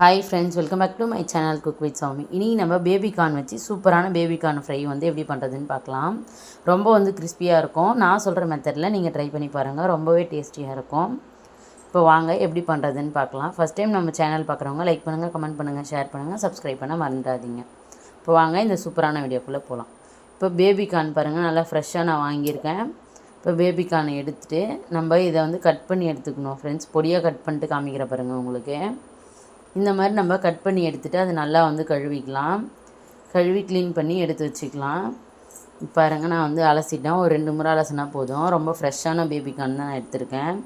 Hi friends, welcome back to my channel cook with Soumi. இனி நம்ம baby corn வச்சு சூப்பரான பேபி கார்ன் ஃப்ரை வந்து எப்படி பண்ணுறதுன்னு பார்க்கலாம். ரொம்ப வந்து கிறிஸ்பியாக இருக்கும். நான் சொல்கிற மெத்தடில் நீங்கள் ட்ரை பண்ணி பாருங்கள், ரொம்பவே டேஸ்டியாக இருக்கும். இப்போ வாங்க எப்படி பண்ணுறதுன்னு பார்க்கலாம். ஃபஸ்ட் டைம் நம்ம சேனல் பார்க்குறவங்க லைக் பண்ணுங்கள், கமெண்ட் பண்ணுங்கள், ஷேர் பண்ணுங்கள், சப்ஸ்கிரைப் பண்ண மறந்துடாதீங்க. இப்போ வாங்க இந்த சூப்பரான வீடியோக்குள்ளே போகலாம். இப்போ பேபி கார்ன் பாருங்கள், நல்லா ஃப்ரெஷ்ஷாக நான் வாங்கியிருக்கேன். இப்போ பேபி கார்னை எடுத்துகிட்டு நம்ம இதை வந்து கட் பண்ணி எடுத்துக்கணும் ஃப்ரெண்ட்ஸ். பொடியாக கட் பண்ணிட்டு காமிக்கிற பாருங்கள் உங்களுக்கு. இந்த மாதிரி நம்ம கட் பண்ணி எடுத்துகிட்டு அது நல்லா வந்து கழுவிக்கலாம். கழுவி க்ளீன் பண்ணி எடுத்து வச்சுக்கலாம். பாருங்கள், நான் வந்து அலசிட்டேன். ஒரு 2 முறை அலசினா போதும். ரொம்ப ஃப்ரெஷ்ஷான பேபி கார்ன் தான் நான் எடுத்திருக்கேன்.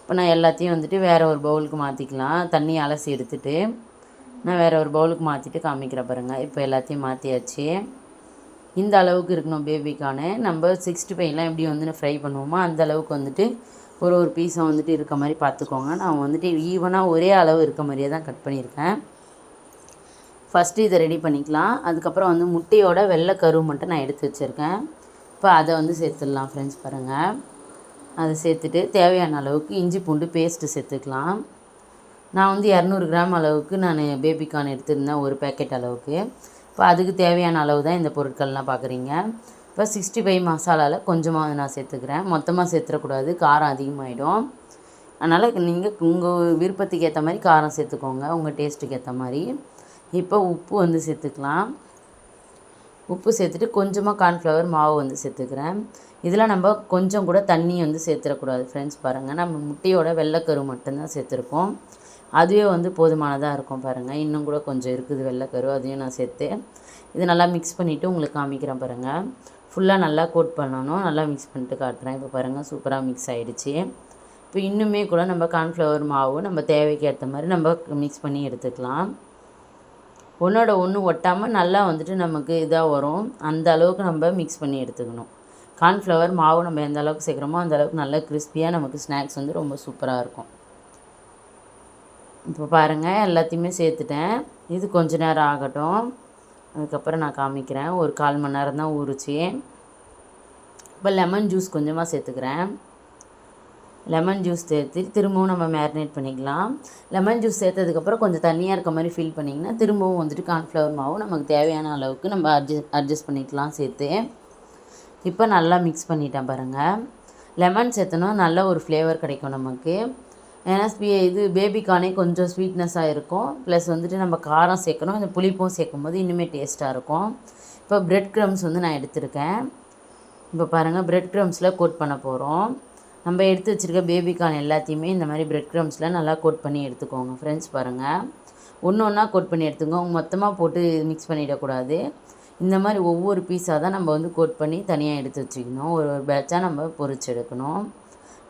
இப்போ நான் எல்லாத்தையும் வந்துட்டு வேறு ஒரு பவுலுக்கு மாற்றிக்கலாம். தண்ணி அலசி எடுத்துகிட்டு நான் வேறு ஒரு பவுலுக்கு மாற்றிட்டு காமிக்கிறேன் பாருங்கள். இப்போ எல்லாத்தையும் மாற்றியாச்சு. இந்த அளவுக்கு இருக்கணும் பேபி கார்னு. நம்ம 65லாம் எப்படி வந்து ஃப்ரை பண்ணுவோமோ அந்த அளவுக்கு வந்துட்டு ஒரு பீஸை வந்துட்டு இருக்க மாதிரி பார்த்துக்கோங்க. நான் வந்துட்டு ஈவனாக ஒரே அளவு இருக்க மாதிரியே தான் கட் பண்ணியிருக்கேன். ஃபஸ்ட்டு இதை ரெடி பண்ணிக்கலாம். அதுக்கப்புறம் வந்து முட்டையோட வெள்ளை கரு மட்டும் நான் எடுத்து வச்சுருக்கேன். இப்போ அதை வந்து சேர்த்துடலாம் ஃப்ரெண்ட்ஸ். பாருங்கள், அதை சேர்த்துட்டு தேவையான அளவுக்கு இஞ்சி பூண்டு பேஸ்ட்டு சேர்த்துக்கலாம். நான் வந்து 200 கிராம் அளவுக்கு நான் பேபி கார்ன் எடுத்திருந்தேன், ஒரு பேக்கெட் அளவுக்கு. இப்போ அதுக்கு தேவையான அளவு தான் இந்த பொருட்கள்லாம் பார்க்குறீங்க. இப்போ 65 மசாலாவில் கொஞ்சமாக நான் சேர்த்துக்கிறேன். மொத்தமாக சேர்த்துடக்கூடாது, காரம் அதிகமாகிடும். அதனால் நீங்கள் உங்கள் விருப்பத்துக்கு ஏற்ற மாதிரி காரம் சேர்த்துக்கோங்க, உங்கள் டேஸ்ட்டுக்கு ஏற்ற மாதிரி. இப்போ உப்பு வந்து சேர்த்துக்கலாம். உப்பு சேர்த்துட்டு கொஞ்சமாக கார்ன்ஃப்ளவர் மாவு வந்து சேர்த்துக்கிறேன். இதில் நம்ம கொஞ்சம் கூட தண்ணி வந்து சேர்த்துடக்கூடாது ஃப்ரெண்ட்ஸ். பாருங்கள், நம்ம முட்டையோட வெள்ளைக்கரு மட்டும்தான் சேர்த்துருக்கோம். அதுவே வந்து போதுமானதாக இருக்கும். பாருங்கள், இன்னும் கூட கொஞ்சம் இருக்குது வெள்ளைக்கரு, அதையும் நான் சேர்த்து இது நல்லா மிக்ஸ் பண்ணிவிட்டு உங்களுக்கு காமிக்கிறேன் பாருங்கள். ஃபுல்லாக நல்லா கோட் பண்ணணும். நல்லா மிக்ஸ் பண்ணிட்டு காட்டுறேன். இப்போ பாருங்கள், சூப்பராக மிக்ஸ் ஆகிடுச்சு. இப்போ இன்னுமே கூட நம்ம கார்ன்ஃப்ளவர் மாவு நம்ம தேவைக்கு ஏற்ற மாதிரி நம்ம மிக்ஸ் பண்ணி எடுத்துக்கலாம். ஒன்றோட ஒன்று ஒட்டாமல் நல்லா வந்துட்டு நமக்கு இதாக வரும். அந்த அளவுக்கு நம்ம மிக்ஸ் பண்ணி எடுத்துக்கணும். கார்ன்ஃப்ளவர் மாவு நம்ம எந்த அளவுக்கு சேர்க்குறோமோ அந்த அளவுக்கு நல்லா கிறிஸ்பியாக நமக்கு ஸ்நாக்ஸ் வந்து ரொம்ப சூப்பராக இருக்கும். இப்போ பாருங்கள், எல்லாத்தையுமே சேர்த்துட்டேன். இது கொஞ்ச நேரம் ஆகட்டும். அதுக்கப்புறம் நான் காமிக்கிறேன். ஒரு 1/4 மணி நேரம் தான் ஊறுச்சு. இப்போ லெமன் ஜூஸ் கொஞ்சமாக சேர்த்துக்கிறேன். லெமன் ஜூஸ் சேர்த்து திரும்பவும் நம்ம மேரினேட் பண்ணிக்கலாம். லெமன் ஜூஸ் சேர்த்ததுக்கப்புறம் கொஞ்சம் தண்ணியாக இருக்க மாதிரி ஃபீல் பண்ணிங்கன்னா திரும்பவும் வந்துட்டு கார்ன்ஃப்ளவர் மாவு நமக்கு தேவையான அளவுக்கு நம்ம அட்ஜஸ்ட் பண்ணிக்கலாம் சேர்த்து. இப்போ நல்லா மிக்ஸ் பண்ணிட்டேன் பாருங்கள். லெமன் சேர்த்தனா நல்ல ஒரு ஃப்ளேவர் கிடைக்கும் நமக்கு. ஏன்னா இது பேபி கார்னே கொஞ்சம் ஸ்வீட்னஸாக இருக்கும். ப்ளஸ் வந்துட்டு நம்ம காரம் சேர்க்கணும், இந்த புளிப்பும் சேர்க்கும் போது இன்னுமே டேஸ்ட்டாக இருக்கும். இப்போ ப்ரெட் க்ரம்ஸ் வந்து நான் எடுத்திருக்கேன். இப்போ பாருங்கள், ப்ரெட் க்ரம்ஸில் கோட் பண்ண போகிறோம். நம்ம எடுத்து வச்சுருக்க பேபி கார்ன் எல்லாத்தையுமே இந்த மாதிரி ப்ரெட் க்ரம்ஸில் நல்லா கோட் பண்ணி எடுத்துக்கோங்க ஃப்ரெண்ட்ஸ். பாருங்கள், ஒன்று ஒன்றா கோட் பண்ணி எடுத்துக்கோங்க. மொத்தமாக போட்டு மிக்ஸ் பண்ணிடக்கூடாது. இந்த மாதிரி ஒவ்வொரு பீஸாக தான் நம்ம வந்து கோட் பண்ணி தனியாக எடுத்து வச்சுக்கணும். ஒரு பேட்சாக நம்ம பொரிச்சு எடுக்கணும்.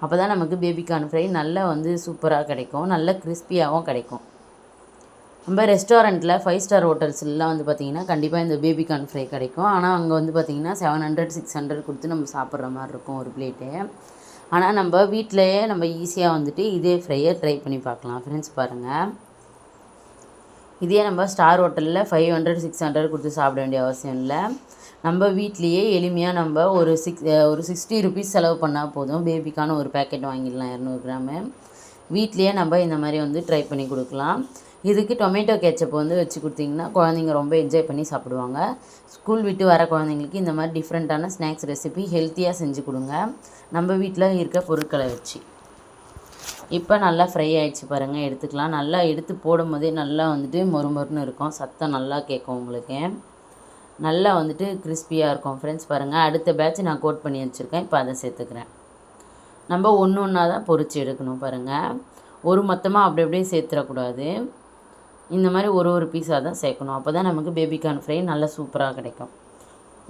அப்போ தான் நமக்கு பேபி கார்ன் ஃப்ரை நல்லா வந்து சூப்பராக கிடைக்கும், நல்ல கிறிஸ்பியாகவும் கிடைக்கும். நம்ம ரெஸ்டாரண்ட்டில் 5 ஸ்டார் ஹோட்டல்ஸ்லாம் வந்து பார்த்திங்கன்னா கண்டிப்பாக இந்த பேபி கார்ன் ஃப்ரை கிடைக்கும். ஆனால் அங்கே வந்து பார்த்திங்கன்னா 700 600 கொடுத்து நம்ம சாப்பிட்ற மாதிரி இருக்கும் ஒரு பிளேட்டு. ஆனால் நம்ம வீட்டிலையே நம்ம ஈஸியாக வந்துட்டு இதே ஃப்ரையை ட்ரை பண்ணி பார்க்கலாம் ஃப்ரெண்ட்ஸ். பாருங்கள், இதே நம்ம ஸ்டார் ஹோட்டலில் 500 600 கொடுத்து சாப்பிட வேண்டிய அவசியம் இல்லை. நம்ம வீட்லேயே எளிமையாக நம்ம ஒரு 60 ருபீஸ் செலவு பண்ணால் போதும். பேபிக்கான ஒரு பேக்கெட் வாங்கிடலாம் 200 கிராமு. வீட்லேயே நம்ம இந்த மாதிரி வந்து ட்ரை பண்ணி கொடுக்கலாம். இதுக்கு டொமேட்டோ கேச்சப் வந்து வச்சு கொடுத்திங்கன்னா குழந்தைங்க ரொம்ப என்ஜாய் பண்ணி சாப்பிடுவாங்க. ஸ்கூல் விட்டு வர குழந்தைங்களுக்கு இந்த மாதிரி டிஃப்ரெண்ட்டான ஸ்நாக்ஸ் ரெசிபி ஹெல்த்தியாக செஞ்சு கொடுங்க, நம்ம வீட்டில் இருக்க பொருட்களை வச்சு. இப்போ நல்லா ஃப்ரை ஆகிடுச்சு பாருங்கள், எடுத்துக்கலாம். நல்லா எடுத்து போடும் போதே நல்லா வந்துட்டு மொறுமொறுன்னு இருக்கும், சத்தம் நல்லா கேட்கும் உங்களுக்கு. நல்லா வந்துட்டு கிறிஸ்பியாக இருக்கும் ஃப்ரெண்ட்ஸ். பாருங்கள், அடுத்த பேட்ச் நான் கோட் பண்ணி வச்சுருக்கேன். இப்போ அதை சேர்த்துக்கிறேன். நம்ம ஒன்று ஒன்றா தான் பொரித்து எடுக்கணும் பாருங்கள். ஒரு மொத்தமாக அப்படி அப்படியே சேர்த்துடக்கூடாது. இந்த மாதிரி ஒரு பீஸாக தான் சேர்க்கணும். அப்போ தான் நமக்கு பேபி கார்ன் ஃப்ரை நல்லா சூப்பராக கிடைக்கும்.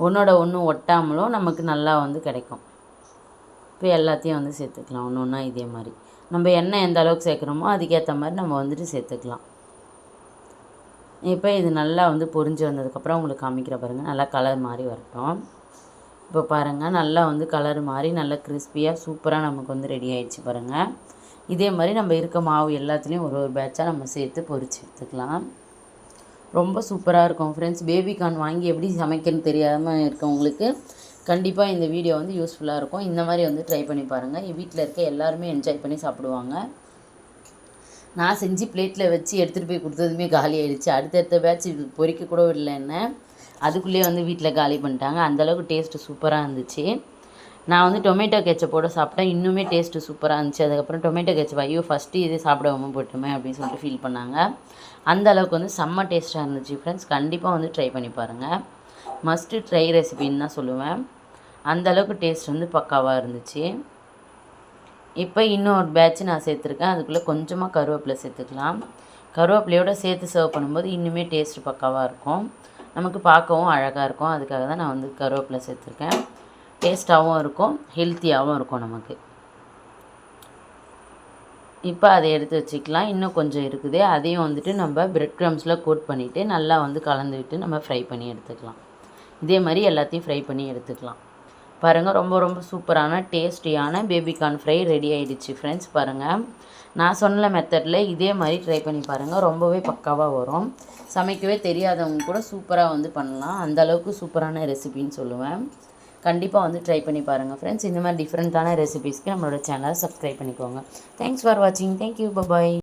ஒன்றோட ஒன்று ஒட்டாமலும் நமக்கு நல்லா வந்து கிடைக்கும். இப்போ எல்லாத்தையும் வந்து சேர்த்துக்கலாம் ஒன்று ஒன்றா. இதே மாதிரி நம்ம எண்ணெய் எந்த அளவுக்கு சேர்க்குறோமோ அதுக்கேற்ற மாதிரி நம்ம வந்துட்டு சேர்த்துக்கலாம். இப்போ இது நல்லா வந்து பொரிஞ்சு வந்ததுக்கப்புறம் உங்களுக்கு காமிக்கிற பாருங்கள், நல்லா கலர் மாதிரி வரட்டும். இப்போ பாருங்கள், நல்லா வந்து கலர் மாதிரி நல்லா கிறிஸ்பியாக சூப்பராக நமக்கு வந்து ரெடி ஆகிடுச்சு பாருங்கள். இதே மாதிரி நம்ம இருக்க மாவு எல்லாத்துலேயும் ஒரு பேட்சாக நம்ம சேர்த்து பொரிச்சு எடுத்துக்கலாம். ரொம்ப சூப்பராக இருக்கும் ஃப்ரெண்ட்ஸ். பேபி கார்ன் வாங்கி எப்படி சமைக்கிறதுன்னு தெரியாமல் இருக்கவங்களுக்கு கண்டிப்பாக இந்த வீடியோ வந்து யூஸ்ஃபுல்லாக இருக்கும். இந்த மாதிரி வந்து ட்ரை பண்ணி பாருங்கள். வீட்டில் இருக்க எல்லாருமே என்ஜாய் பண்ணி சாப்பிடுவாங்க. நான் செஞ்சு பிளேட்டில் வச்சு எடுத்துகிட்டு போய் கொடுத்ததுமே காலி ஆகிடுச்சு. அடுத்தடுத்த பேட்ச் பொரிக்க கூட இல்லை என்ன, அதுக்குள்ளேயே வந்து வீட்டில் காலி பண்ணிட்டாங்க. அந்தளவுக்கு டேஸ்ட்டு சூப்பராக இருந்துச்சு. நான் வந்து டொமேட்டோ கெச்சப்போடு சாப்பிட்டேன், இன்னுமே டேஸ்ட்டு சூப்பராக இருந்துச்சு. அதுக்கப்புறம் டொமேட்டோ கெச்சப் ஐயோ ஃபஸ்ட்டு இதே சாப்பிடாம போட்டுமே அப்படின்னு சொல்லிட்டு ஃபீல் பண்ணாங்க. அந்த அளவுக்கு வந்து செம்ம டேஸ்ட்டாக இருந்துச்சு ஃப்ரெண்ட்ஸ். கண்டிப்பாக வந்து ட்ரை பண்ணி பாருங்கள். மஸ்ட்டு ட்ரை ரெசிபின்னு தான் சொல்லுவேன். அந்தளவுக்கு டேஸ்ட் வந்து பக்காவாக இருந்துச்சு. இப்போ இன்னொரு பேட்ச் நான் சேர்த்துருக்கேன். அதுக்குள்ளே கொஞ்சமாக கருவேப்பிலை சேர்த்துக்கலாம். கருவேப்பிலையோடு சேர்த்து சர்வ் பண்ணும்போது இன்னுமே டேஸ்ட்டு பக்காவாக இருக்கும், நமக்கு பார்க்கவும் அழகாக இருக்கும். அதுக்காக தான் நான் வந்து கருவேப்பிலை சேர்த்துருக்கேன். டேஸ்ட்டாகவும் இருக்கும், ஹெல்த்தியாகவும் இருக்கும் நமக்கு. இப்போ அதை எடுத்து வச்சுக்கலாம். இன்னும் கொஞ்சம் இருக்குது, அதையும் வந்துட்டு நம்ம பிரெட் க்ரம்ஸில் கோட் பண்ணிவிட்டு நல்லா வந்து கலந்து விட்டு நம்ம ஃப்ரை பண்ணி எடுத்துக்கலாம். இதே மாதிரி எல்லாத்தையும் ஃப்ரை பண்ணி எடுத்துக்கலாம். பாருங்கள், ரொம்ப ரொம்ப சூப்பரான டேஸ்டியான பேபிகார்ன் ஃப்ரை ரெடி ஆகிடுச்சு ஃப்ரெண்ட்ஸ். பாருங்கள், நான் சொன்ன மெத்தடில் இதே மாதிரி ட்ரை பண்ணி பாருங்கள், ரொம்பவே பக்காவாக வரும். சமைக்கவே தெரியாதவங்க கூட சூப்பராக வந்து பண்ணலாம். அந்தளவுக்கு சூப்பரான ரெசிபின்னு சொல்லுவேன். கண்டிப்பாக வந்து ட்ரை பண்ணி பாருங்கள் ஃப்ரெண்ட்ஸ். இந்த மாதிரி டிஃப்ரெண்ட்டான ரெசிபீஸ்க்கு நம்மளோட சேனலை சப்ஸ்கிரைப் பண்ணிக்கோங்க. தேங்க்ஸ் ஃபார் வாட்சிங். தேங்க்யூ. பாய்.